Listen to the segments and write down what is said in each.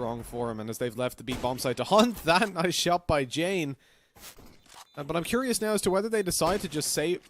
wrong for him, and as they've left the B bomb site to hunt that nice shot by Jane. But I'm curious now as to whether they decide to just save,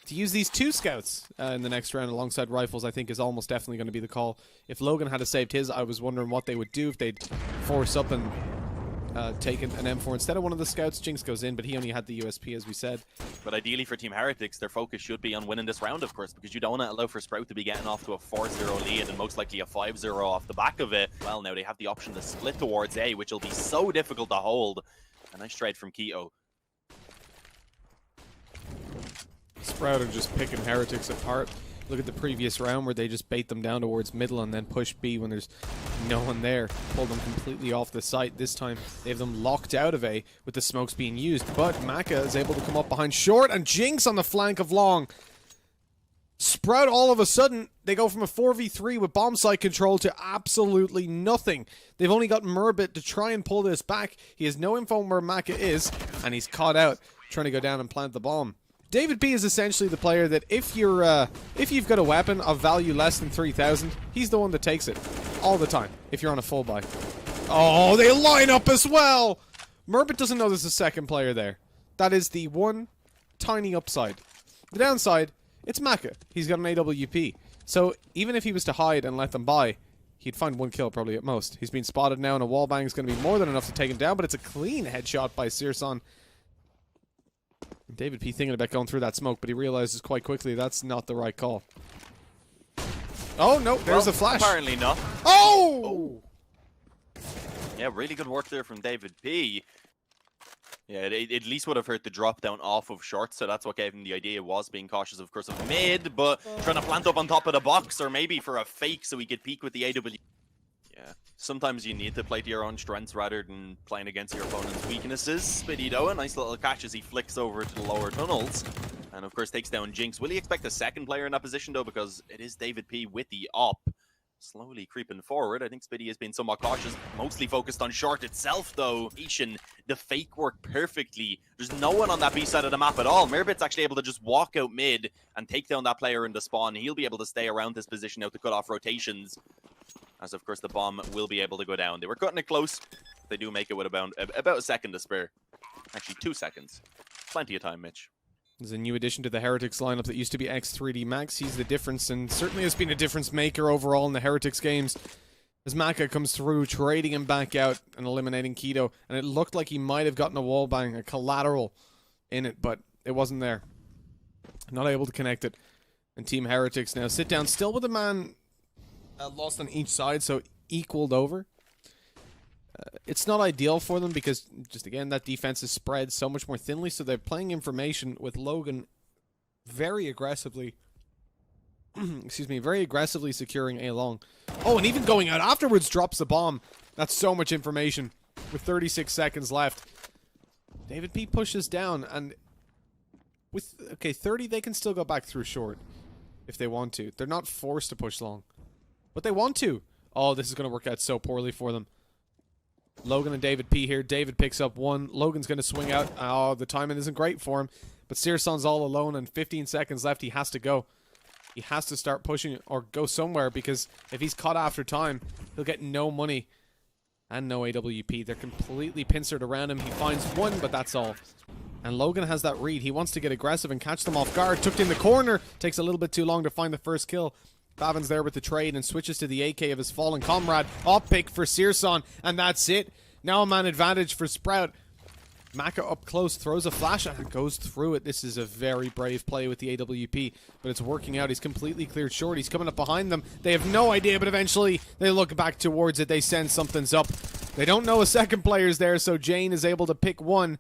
to use these 2 scouts in the next round alongside rifles. I think is almost definitely going to be the call. If Logan had saved his, I was wondering what they would do if they'd force up and take an M4 instead of one of the scouts. Jinx goes in, but he only had the USP, as we said. But ideally for Team Heretics, their focus should be on winning this round, of course, because you don't want to allow for Sprout to be getting off to a 4-0 lead and most likely a 5-0 off the back of it. Well, now they have the option to split towards A, which will be so difficult to hold. A nice trade from Keto. Sprout are just picking Heretics apart. Look at the previous round where they just bait them down towards middle and then push B when there's no one there. Pull them completely off the site. This time they have them locked out of A with the smokes being used. But Maka is able to come up behind short, and Jinx on the flank of long. Sprout all of a sudden, they go from a 4v3 with bomb site control to absolutely nothing. They've only got Murbit to try and pull this back. He has no info on where Maka is, and he's caught out trying to go down and plant the bomb. David B is essentially the player that if you've got a weapon of value less than 3,000, he's the one that takes it all the time if you're on a full buy. Oh, they line up as well! Murbit doesn't know there's a second player there. That is the one tiny upside. The downside, it's Maka. He's got an AWP. So even if he was to hide and let them buy, he'd find 1 kill probably at most. He's been spotted now, and a wallbang is going to be more than enough to take him down, but it's a clean headshot by Searson. David P thinking about going through that smoke, but he realizes quite quickly that's not the right call. Oh, no, there's a flash. Apparently not. Oh! Yeah, really good work there from David P. Yeah, it at least would have hurt the drop down off of short, so that's what gave him the idea, was being cautious, of course, of mid, but trying to plant up on top of the box, or maybe for a fake so he could peek with the AW. Yeah, sometimes you need to play to your own strengths rather than playing against your opponent's weaknesses. Spitty though, a nice little catch as he flicks over to the lower tunnels. And of course takes down Jinx. Will he expect a second player in that position though? Because it is David P with the op. Slowly creeping forward. I think Spitty has been somewhat cautious. Mostly focused on short itself though. Ishin, the fake worked perfectly. There's no one on that B side of the map at all. Murbit's actually able to just walk out mid and take down that player in the spawn. He'll be able to stay around this position now to cut off rotations. As of course the bomb will be able to go down. They were cutting it close. They do make it with about a second to spare. Actually 2 seconds. Plenty of time, Mitch. There's a new addition to the Heretics lineup that used to be X3D Max. He's the difference and certainly has been a difference maker overall in the Heretics games. As Maka comes through, trading him back out and eliminating Keto. And it looked like he might have gotten a wallbang, a collateral in it, but it wasn't there. Not able to connect it. And Team Heretics now sit down still with a man lost on each side, so equaled over. It's not ideal for them because, just again, that defense is spread so much more thinly, so they're playing information with Logan very aggressively. Excuse me, very aggressively securing A long. Oh, and even going out afterwards drops the bomb. That's so much information with 36 seconds left. David P pushes down, and with, okay, 30, they can still go back through short if they want to. They're not forced to push long, but they want to. Oh, this is going to work out so poorly for them. Logan and David P here. David picks up one. Logan's going to swing out. Oh, the timing isn't great for him. But Searson's all alone and 15 seconds left. He has to go. He has to start pushing or go somewhere because if he's caught after time, he'll get no money and no AWP. They're completely pincered around him. He finds one, but that's all. And Logan has that read. He wants to get aggressive and catch them off guard. Tucked in the corner. Takes a little bit too long to find the first kill. Bavin's there with the trade and switches to the AK of his fallen comrade. Up pick for Searson, and that's it. Now a man advantage for Sprout. Maka up close, throws a flash, and goes through it. This is a very brave play with the AWP, but it's working out. He's completely cleared short. He's coming up behind them. They have no idea, but eventually they look back towards it. They sense something's up. They don't know a second player's there, so Jane is able to pick one.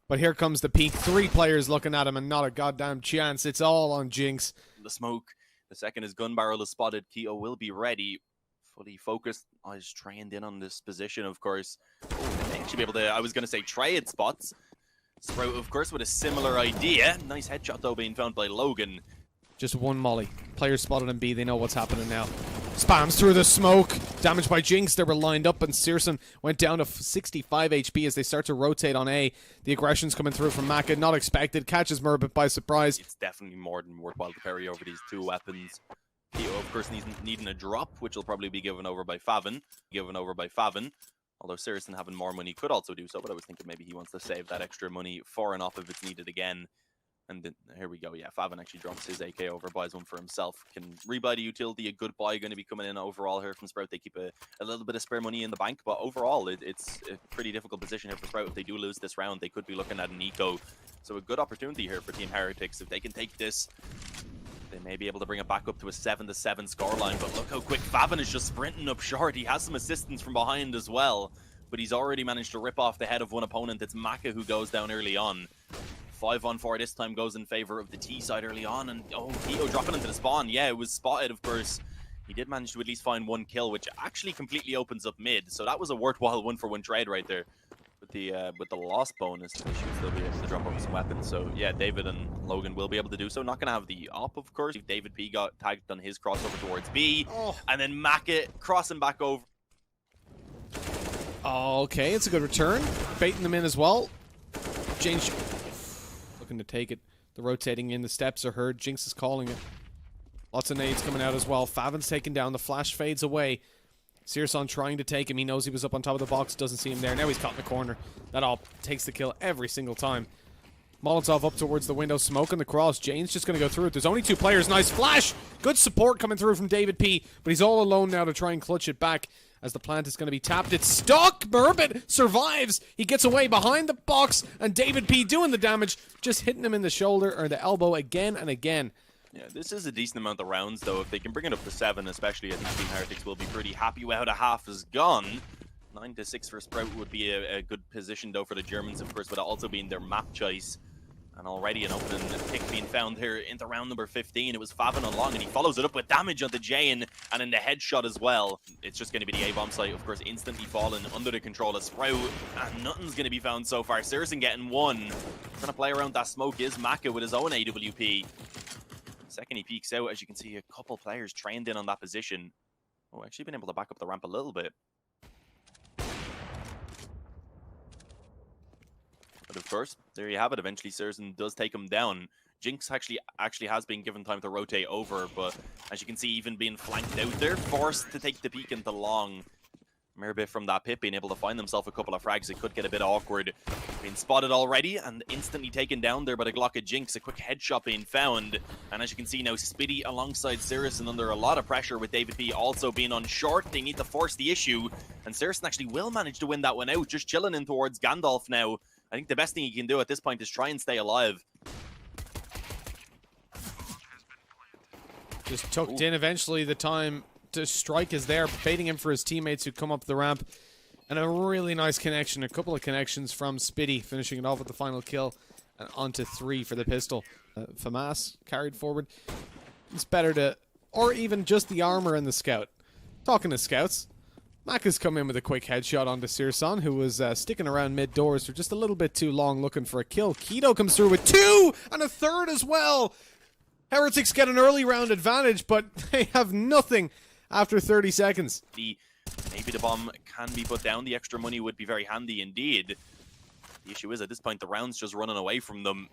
But here comes the peak. 3 players looking at him, and not a goddamn chance. It's all on Jinx. The smoke. The second his gun barrel is spotted, Keto will be ready. Fully focused. Oh, he's trained in on this position, of course. Oh, they actually be able to, I was going to say, trade spots. Sprout, of course, with a similar idea. Nice headshot, though, being found by Logan. Just one molly. Players spotted in B. They know what's happening now. Spams through the smoke. Damaged by Jinx. They were lined up, and Searson went down to 65 HP as they start to rotate on A. The aggression's coming through from Maka. Not expected. Catches Murbit by surprise. It's definitely more than worthwhile to parry over these 2 weapons. Keto, of course, needing a drop, which will probably be given over by Favin. Although Saracen having more money could also do so, but I was thinking maybe he wants to save that extra money for and off if it's needed again. And then, here we go. Yeah, Favin actually drops his AK over, buys one for himself. Can rebuy the utility, a good buy going to be coming in overall here from Sprout. They keep a little bit of spare money in the bank, but overall, it's a pretty difficult position here for Sprout. If they do lose this round, they could be looking at an eco. So a good opportunity here for Team Heretics. If they can take this, they may be able to bring it back up to a 7-7 scoreline. But look how quick Favin is just sprinting up short. He has some assistance from behind as well, but he's already managed to rip off the head of one opponent. It's Maka who goes down early on. 5-on-4 this time goes in favor of the T side early on, and Keto dropping into the spawn. Yeah, it was spotted, of course. He did manage to at least find one kill, which actually completely opens up mid. So that was a worthwhile one-for-one trade right there. With the loss bonus, they should still be able to drop over some weapons. So yeah, David and Logan will be able to do so. Not going to have the op, of course. David P got tagged on his crossover towards B, and then Maka crossing back over. Okay, it's a good return. Baiting them in as well. Jinx looking to take it. The rotating in, the steps are heard. Jinx is calling it. Lots of nades coming out as well. Favin's taken down. The flash fades away. Searson trying to take him. He knows he was up on top of the box. Doesn't see him there. Now he's caught in the corner. That all takes the kill every single time. Molotov up towards the window. Smoking the cross. Jane's just going to go through it. There's only two players. Nice flash. Good support coming through from David P. But he's all alone now to try and clutch it back as the plant is going to be tapped. It's stuck. Murbit survives. He gets away behind the box. And David P doing the damage. Just hitting him in the shoulder or the elbow again and again. Yeah, this is a decent amount of rounds, though. If they can bring it up to 7, especially, I think Team Heretics will be pretty happy with how the half is gone. 9-6 for Sprout would be a good position, though, for the Germans, of course, with it also being their map choice. And already an opening pick being found here into round number 15. It was Favin on long, and he follows it up with damage onto Jane, and in the headshot as well. It's just going to be the A-bomb site, of course, instantly falling under the control of Sprout, and nothing's going to be found so far. Saracen getting one. Trying to play around that smoke is Maka with his own AWP. Second he peeks out, as you can see, a couple players trained in on that position. Oh, actually been able to back up the ramp a little bit. But of course, there you have it. Eventually, Saracen does take him down. Jinx actually has been given time to rotate over, but as you can see, even being flanked out there, forced to take the peek into long. Murbit from that pit being able to find himself a couple of frags. It could get a bit awkward. Being spotted already and instantly taken down there by the Glock of Jinx. A quick headshot being found. And as you can see now, Spitty alongside Saracen under a lot of pressure with David P also being on short. They need to force the issue. And Saracen actually will manage to win that one out. Just chilling in towards Gandalf now. I think the best thing he can do at this point is try and stay alive. Just tucked in eventually. The time to strike is there, baiting him for his teammates who come up the ramp. And a really nice connection, a couple of connections from Spitty, finishing it off with the final kill. And onto 3 for the pistol. FAMAS carried forward. It's better to, or even just the armor and the scout. Talking to scouts, Mac has come in with a quick headshot onto Searson, who was sticking around mid-doors for just a little bit too long looking for a kill. Keto comes through with 2 and a 3rd as well. Heretics get an early round advantage, but they have nothing after 30 seconds. Maybe the bomb can be put down. The extra money would be very handy indeed. The issue is, at this point, the round's just running away from them.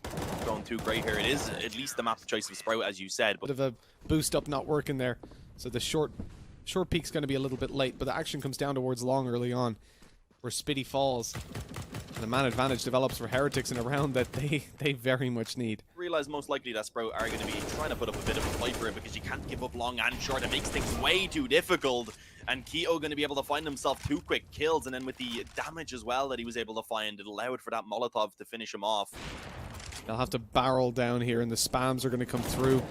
Going too great here. It is at least the map choice of Sprout, as you said. But bit of a boost up not working there. So the short peek's going to be a little bit late, but the action comes down towards long early on, where Spitty falls. And a man advantage develops for Heretics in a round that they very much need. Realize most likely that Sprout are going to be trying to put up a bit of a fight for it, because you can't give up long and short. It makes things way too difficult. And Keto going to be able to find himself 2 quick kills, and then with the damage as well that he was able to find, it allowed for that Molotov to finish him off. They'll have to barrel down here, and the spams are going to come through.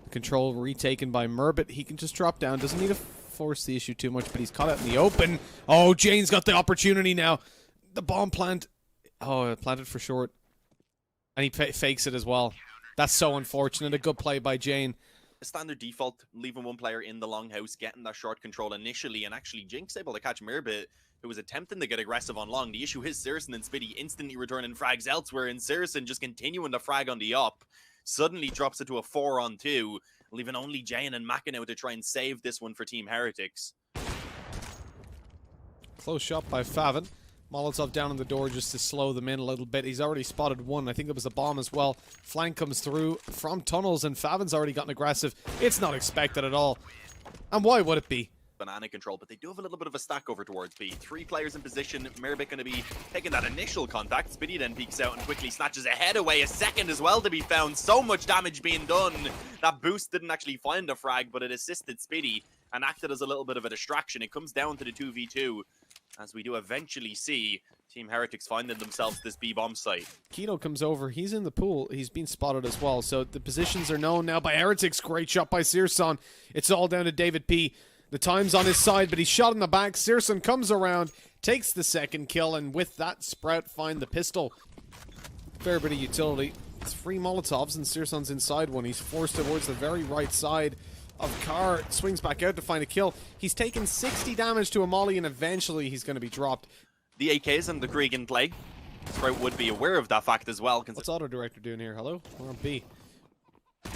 The control retaken by Murbit. He can just drop down. Doesn't need to force the issue too much, but he's caught out in the open. Oh, Jane's got the opportunity now. The bomb plant. Oh, planted for short. And he fakes it as well. That's so unfortunate. A good play by Jane. A standard default, leaving one player in the longhouse, getting that short control initially, and actually Jinx able to catch Murbit, who was attempting to get aggressive on long. The issue is Saracen and Spitty instantly returning frags elsewhere, and Saracen just continuing to frag on the up. Suddenly drops it to a 4-on-2, leaving only Jane and Maka now to try and save this one for Team Heretics. Close shot by Favin. Molotov down on the door just to slow them in a little bit. He's already spotted one. I think it was a bomb as well. Flank comes through from tunnels, and Favin's already gotten aggressive. It's not expected at all. And why would it be? Banana control, but they do have a little bit of a stack over towards B. 3 players in position. Merbit going to be taking that initial contact. Spitty then peeks out and quickly snatches a head away. A second as well to be found. So much damage being done. That boost didn't actually find a frag, but it assisted Spitty and acted as a little bit of a distraction. It comes down to the 2v2, as we do eventually see Team Heretics finding themselves this B-bomb site. Keto comes over. He's in the pool. He's been spotted as well. So the positions are known now by Heretics. Great shot by Searson. It's all down to David P. The time's on his side, but he's shot in the back. Searson comes around, takes the second kill, and with that, Sprout find the pistol. Fair bit of utility. It's 3 Molotovs, and Searson's inside one. He's forced towards the very right side of Carr. Swings back out to find a kill. He's taken 60 damage to a molly, and eventually he's going to be dropped. The AKs and the Krieg in play. Sprout would be aware of that fact as well. What's Auto Director doing here? Hello? We're on B.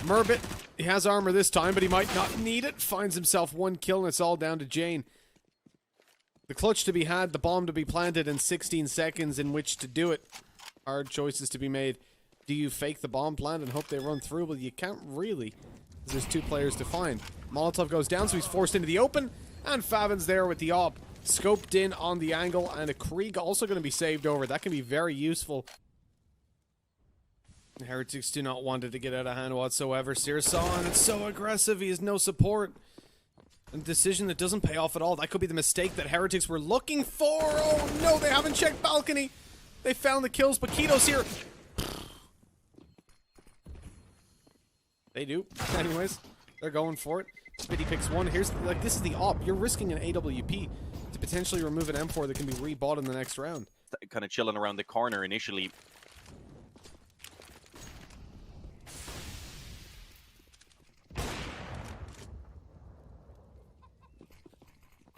Merbit, he has armor this time, but he might not need it. Finds himself 1 kill, and it's all down to Jane. The clutch to be had, the bomb to be planted, and 16 seconds in which to do it. Hard choices to be made. Do you fake the bomb plant and hope they run through? Well, you can't really, because there's 2 players to find. Molotov goes down, so he's forced into the open, and Favin's there with the op. Scoped in on the angle, and a Krieg also going to be saved over. That can be very useful. The Heretics do not want it to get out of hand whatsoever. Searson, it's so aggressive. He has no support. A decision that doesn't pay off at all. That could be the mistake that Heretics were looking for. Oh no, they haven't checked balcony. They found the kills, but Keto's here. They do. Anyways, they're going for it. Spitty picks one. Here's, like, this is the op. You're risking an AWP to potentially remove an M4 that can be rebought in the next round. Kind of chilling around the corner initially.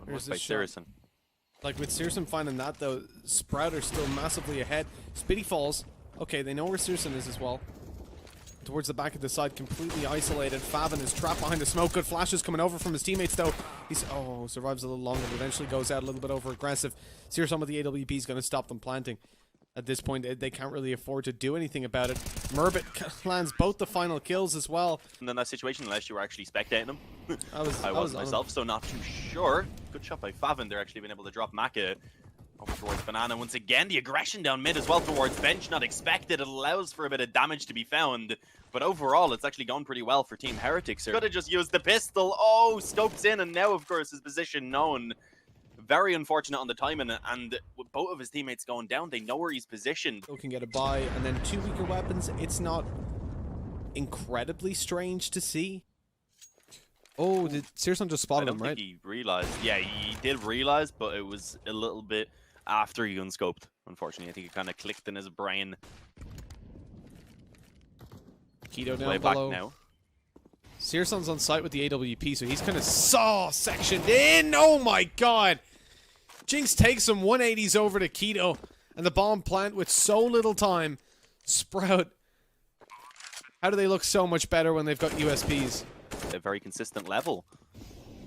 Here's by Searson. Like, with Searson finding that, though, Sprout are still massively ahead. Spitty falls. Okay, they know where Searson is as well. Towards the back of the side, completely isolated. Favin is trapped behind the smoke. Good flashes coming over from his teammates, though. He's, oh, survives a little longer, but eventually goes out a little bit over aggressive. Searson with the AWP is going to stop them planting. At this point, they can't really afford to do anything about it. Merbit lands both the final kills as well. And in that situation, unless you were actually spectating them. I was myself, so not too sure. Good shot by Favin. They're actually been able to drop Maka over towards Banana. Once again, the aggression down mid as well towards bench. Not expected. It allows for a bit of damage to be found. But overall, it's actually gone pretty well for Team Heretics here. Could have just used the pistol. Oh, scopes in, and now, of course, his position known. Very unfortunate on the timing, and with both of his teammates going down, they know where he's positioned. Still can get a buy, and then 2 weaker weapons. It's not incredibly strange to see. Oh, did Searson just spotted him, right? I don't think he realized. Yeah, he did realize, but it was a little bit after he unscoped, unfortunately. I think it kind of clicked in his brain. Keto down Way below. Back now. Searson's on site with the AWP, so he's kind of sectioned in. Oh my god! Jinx takes some 180s over to Keto, and the bomb plant with so little time. Sprout. How do they look so much better when they've got USPs? A very consistent level.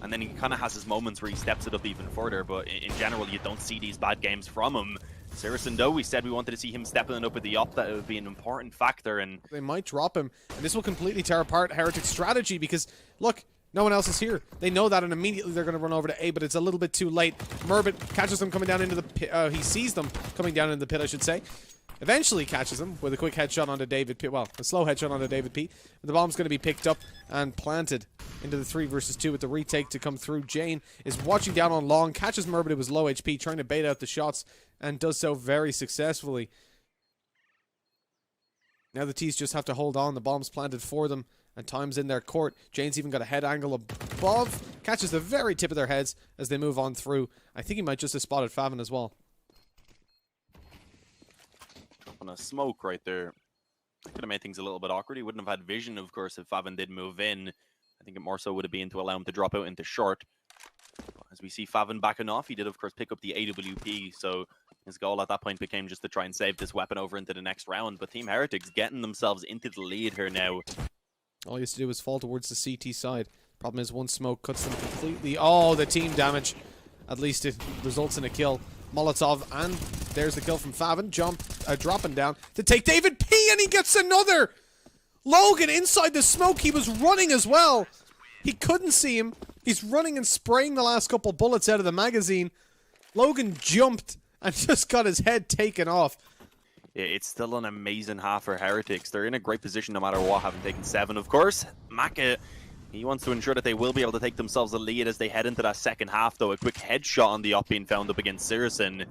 And then he kind of has his moments where he steps it up even further, but in general, you don't see these bad games from him. Searson, though, we said we wanted to see him stepping it up with the op. That would be an important factor, and they might drop him, and this will completely tear apart Heretics' strategy because, look, no one else is here. They know that, and immediately they're going to run over to A, but it's a little bit too late. Merbit catches them coming down into the pit. He sees them coming down into the pit, I should say. Eventually catches them with a quick headshot onto David P. Well, a slow headshot onto David P. And the bomb's going to be picked up and planted into the 3 versus 2 with the retake to come through. Jane is watching down on long, catches Merbit, who was low HP, trying to bait out the shots, and does so very successfully. Now the T's just have to hold on. The bomb's planted for them, and time's in their court. Jane's even got a head angle above, catches the very tip of their heads as they move on through. I think he might just have spotted Favin as well. on a smoke right there. Could have made things a little bit awkward. He wouldn't have had vision, of course, if Favin did move in. I think it more so would have been to allow him to drop out into short. As we see Favin backing off, he did, of course, pick up the AWP, so his goal at that point became just to try and save this weapon over into the next round. But Team Heretics getting themselves into the lead here now. All he has to do is fall towards the CT side. Problem is, one smoke cuts them completely. Oh, the team damage. At least it results in a kill. Molotov and There's the kill from Favin. Dropping down to take David P, and he gets another! Logan inside the smoke. He was running as well. He couldn't see him. He's running and spraying the last couple bullets out of the magazine. Logan jumped and just got his head taken off. Yeah, it's still an amazing half for Heretics. They're in a great position no matter what, having taken 7, of course. Maka, he wants to ensure that they will be able to take themselves a lead as they head into that second half, though. A quick headshot on the up being found up against Sirison.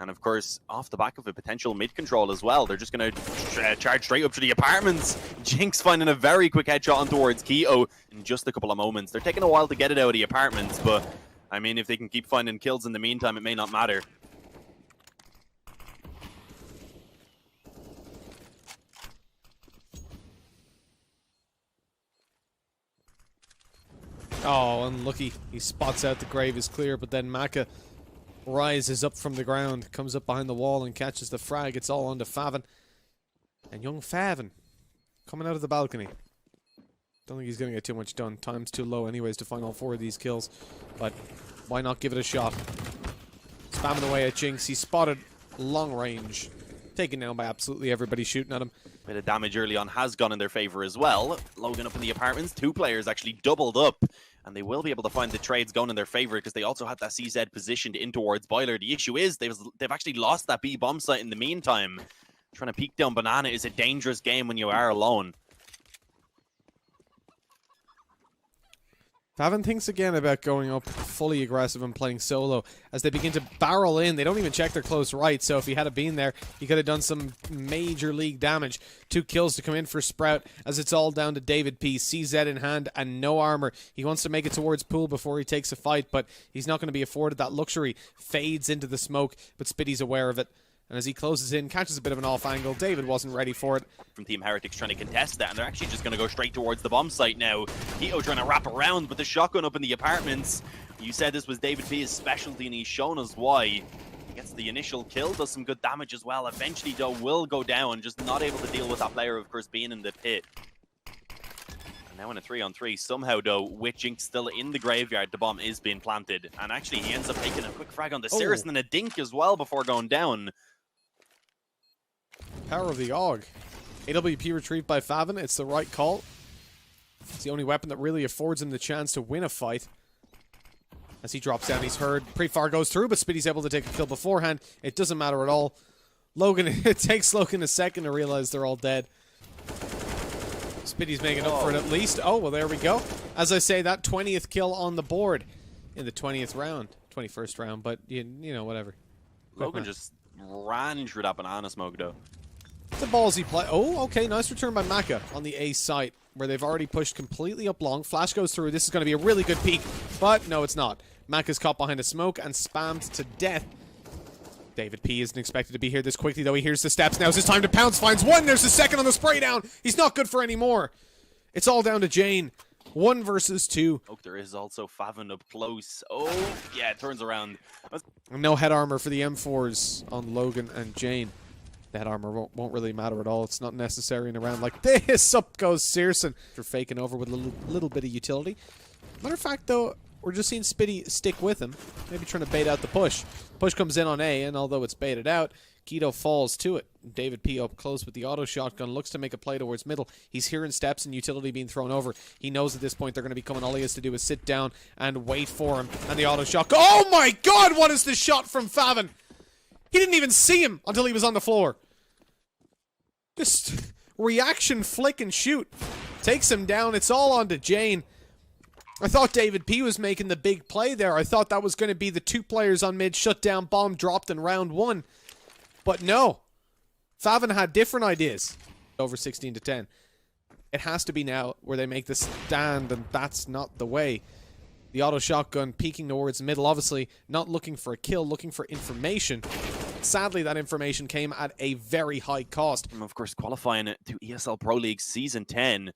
And of course, off the back of a potential mid-control as well, they're just going to charge straight up to the apartments. Jinx finding a very quick headshot on towards Keto in just a couple of moments. They're taking a while to get it out of the apartments, but I mean, if they can keep finding kills in the meantime, it may not matter. Oh, unlucky. He spots out the grave is clear, but then Maka rises up from the ground, comes up behind the wall and catches the frag. It's all onto Favin. And young Favin coming out of the balcony. Don't think he's going to get too much done. Time's too low anyways to find all 4 of these kills. But why not give it a shot? Spamming away at Jinx. He's spotted long range. Taken down by absolutely everybody shooting at him. Bit of damage early on has gone in their favor as well. Logan up in the apartments. 2 players actually doubled up. And they will be able to find the trades going in their favor because they also had that CZ positioned in towards Boiler. The issue is they've actually lost that B bomb site in the meantime. Trying to peek down Banana is a dangerous game when you are alone. Favin thinks again about going up fully aggressive and playing solo. As they begin to barrel in, they don't even check their close right, so if he had been there, he could have done some major league damage. 2 kills to come in for Sprout, as it's all down to David P. CZ in hand and no armor. He wants to make it towards Pool before he takes a fight, but he's not going to be afforded that luxury. Fades into the smoke, but Spitty's aware of it. And as he closes in, catches a bit of an off angle. David wasn't ready for it. From Team Heretics trying to contest that, and they're actually just going to go straight towards the bomb site now. Keto trying to wrap around with the shotgun up in the apartments. You said this was David P's specialty, and he's shown us why. He gets the initial kill, does some good damage as well. Eventually, though, will go down, just not able to deal with that player, of course, being in the pit. And now in a 3-on-3, somehow, though, with Jinx still in the graveyard, the bomb is being planted. And actually, he ends up taking a quick frag on the Cirrus and a dink as well before going down. Power of the AUG. AWP retrieved by Favin. It's the right call. It's the only weapon that really affords him the chance to win a fight. As he drops down, he's heard. Pre-fire goes through, but Spitty's able to take a kill beforehand. It doesn't matter at all. Logan, it takes Logan a second to realize they're all dead. Spitty's making up for it at least. Oh, well, there we go. As I say, that 20th kill on the board in the 20th round. 21st round, but, you know, whatever. Logan just ran through that banana smoke, though. It's a ballsy play. Oh, okay, nice return by Maka on the A site, where they've already pushed completely up long. Flash goes through. This is going to be a really good peek, but no, it's not. Maka's caught behind a smoke and spammed to death. David P isn't expected to be here this quickly, though. He hears the steps. Now's his time to pounce. Finds one. There's the second on the spray down. He's not good for any more. It's all down to Jane. 1 versus 2. Oh, there is also Favin up close. Oh, yeah, it turns around. No head armor for the M4s on Logan and Jane. That armor won't really matter at all. It's not necessary in a round like this. Up goes Searson. They're faking over with a little bit of utility. Matter of fact, though, we're just seeing Spitty stick with him. Maybe trying to bait out the push. Push comes in on A, and although it's baited out, Keto falls to it. David P up close with the auto shotgun. Looks to make a play towards middle. He's hearing steps and utility being thrown over. He knows at this point they're going to be coming. All he has to do is sit down and wait for him. And the auto shotgun. Oh my god, what is this shot from Favin? He didn't even see him until he was on the floor. Just reaction, flick, and shoot. Takes him down. It's all on to Jane. I thought David P was making the big play there. I thought that was going to be the 2 players on mid. Shut down, bomb dropped in round 1. But no. Favin had different ideas. Over 16 to 10. It has to be now where they make the stand, and that's not the way. The auto shotgun peeking towards middle, obviously not looking for a kill, looking for information. Sadly, that information came at a very high cost. And of course, qualifying to ESL Pro League Season 10.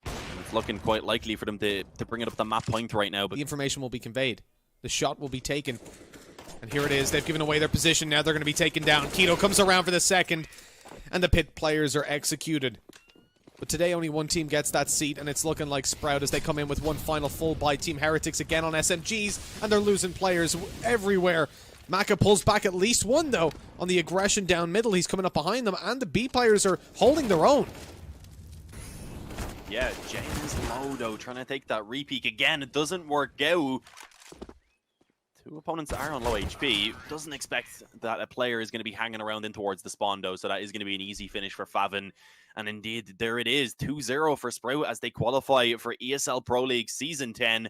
And it's looking quite likely for them to bring it up the map point right now. But the information will be conveyed. The shot will be taken. And here it is. They've given away their position. Now they're going to be taken down. Keto comes around for the second. And the pit players are executed. But today only one team gets that seat, and it's looking like Sprout as they come in with one final full by Team Heretics again on SMGs, and they're losing players everywhere. Maka pulls back at least one, though, on the aggression down middle. He's coming up behind them, and the B players are holding their own. Yeah, James low, though, trying to take that repeat again. It doesn't work out. Two opponents are on low HP. Doesn't expect that a player is going to be hanging around in towards the spawn, though, so that is going to be an easy finish for Favin. And indeed, there it is, 2-0 for Sprout as they qualify for ESL Pro League Season 10.